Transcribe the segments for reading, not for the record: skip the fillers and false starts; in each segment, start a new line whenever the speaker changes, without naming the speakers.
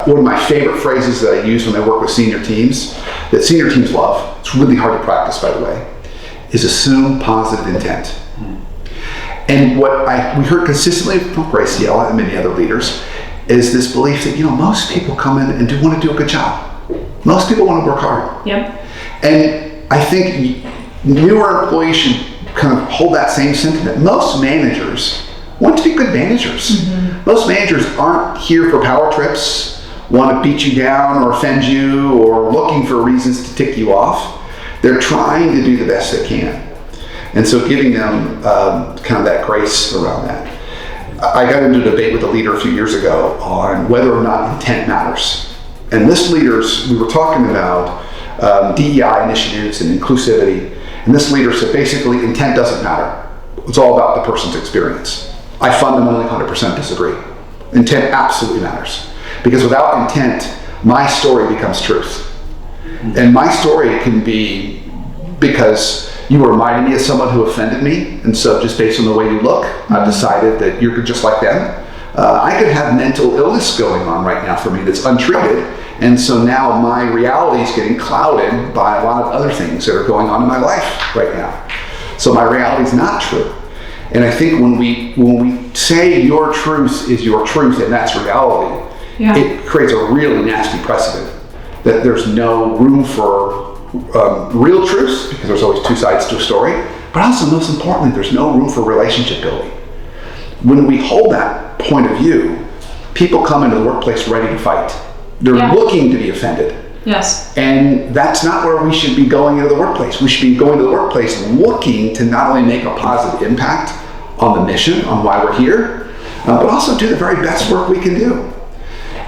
One of my favorite phrases that I use when I work with senior teams, that senior teams love, it's really hard to practice by the way, is assume positive intent. And what we heard consistently from Grace Yella and many other leaders is this belief that, most people come in and do want to do a good job. Most people want to work hard.
Yep.
And I think newer employees should kind of hold that same sentiment. Most managers want to be good managers. Most managers aren't here for power trips, want to beat you down or offend you or looking for reasons to tick you off. They're trying to do the best they can. And so giving them kind of that grace around that. I got into a debate with a leader a few years ago on whether or not intent matters. And this leaders, we were talking about DEI initiatives and inclusivity. And this leader said basically intent doesn't matter. It's all about the person's experience. I fundamentally 100% disagree. Intent absolutely matters. Because without intent, my story becomes truth. And my story can be because you reminded me of someone who offended me, and so just based on the way you look, I've decided that you're just like them. I could have mental illness going on right now for me that's untreated, and so now my reality is getting clouded by a lot of other things that are going on in my life right now. So my reality is not true. And I think when we say your truth is your truth and that's reality, it creates a really nasty precedent that there's no room for real truth, because there's always two sides to a story, but also most importantly, there's no room for relationship building. When we hold that point of view, people come into the workplace ready to fight. They're looking to be offended.
Yes.
And that's not where we should be going into the workplace. We should be going to the workplace looking to not only make a positive impact on the mission, on why we're here, but also do the very best work we can do.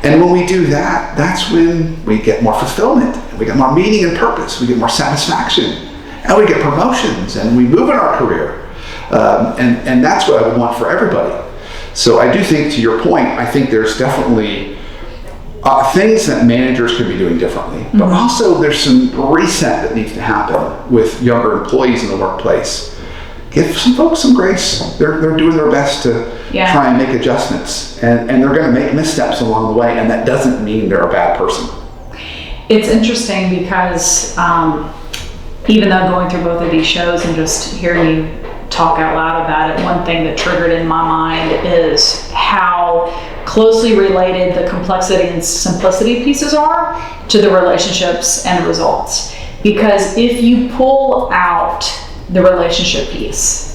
And when we do that, that's when we get more fulfillment, and we get more meaning and purpose, we get more satisfaction, and we get promotions, and we move in our career. And that's what I would want for everybody. So I do think, to your point, I think there's definitely things that managers could be doing differently, but also there's some reset that needs to happen with younger employees in the workplace. Give some folks some grace. They're doing their best to try and make adjustments, and they're going to make missteps along the way, and that doesn't mean they're a bad person.
It's interesting because even though going through both of these shows and just hearing you talk out loud about it, one thing that triggered in my mind is how closely related the complexity and simplicity pieces are to the relationships and results. Because if you pull out the relationship piece,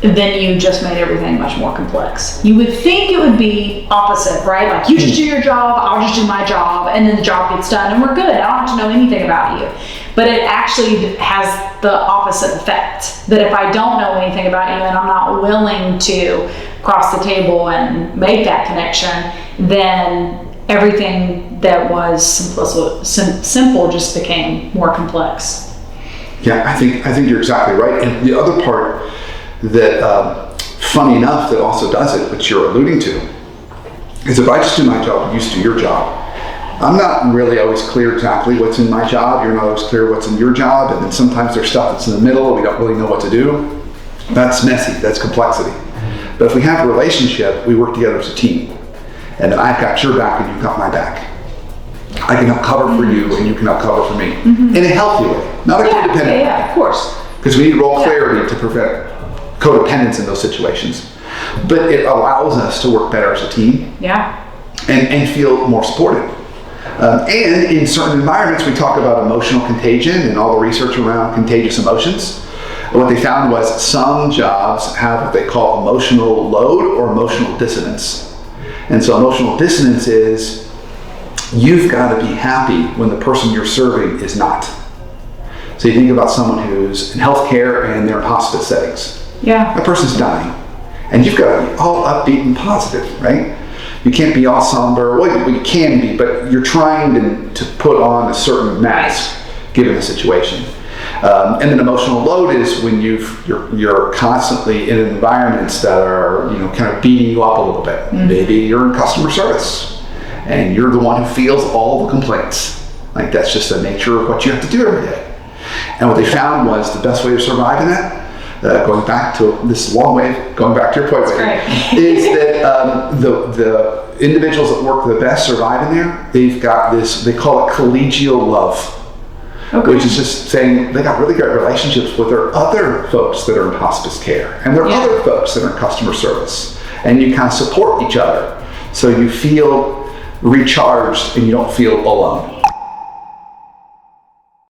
then you just made everything much more complex. You would think it would be opposite, right? Like, you just do your job, I'll just do my job, and then the job gets done and we're good. I don't have to know anything about you. But it actually has the opposite effect, that if I don't know anything about you and I'm not willing to cross the table and make that connection, then everything that was simple just became more complex.
Yeah, I think you're exactly right. And the other part that, funny enough, that also does it, which you're alluding to, is if I just do my job and you just do your job, I'm not really always clear exactly what's in my job. You're not always clear what's in your job. And then sometimes there's stuff that's in the middle and we don't really know what to do. That's messy. That's complexity. But if we have a relationship, we work together as a team. And I've got your back and you've got my back. I can help cover for you and you can help cover for me. In a healthy way, not a codependent way.
Yeah, of course.
Because we need role clarity to prevent codependence in those situations. But it allows us to work better as a team. And feel more supported. And in certain environments, we talk about emotional contagion and all the research around contagious emotions. And what they found was some jobs have what they call emotional load or emotional dissonance. And so emotional dissonance is you've got to be happy when the person you're serving is not. So you think about someone who's in healthcare and they're in hospice settings. That person's dying. And you've got to be all upbeat and positive, right? You can't be all somber. Well, you can be, but you're trying to put on a certain mask given the situation. And then emotional load is when you're constantly in environments that are kind of beating you up a little bit. Maybe you're in customer service and you're the one who feels all the complaints. Like, that's just the nature of what you have to do every day. And what they found was the best way to survive in that going back to this long way, going back to your point,
That's
is that the individuals that work the best survive in there. They've got this, they call it collegial love.
Okay.
Which is just saying they got really great relationships with their other folks that are in hospice care and their other folks that are in customer service. And you kind of support each other. So you feel recharged and you don't feel alone.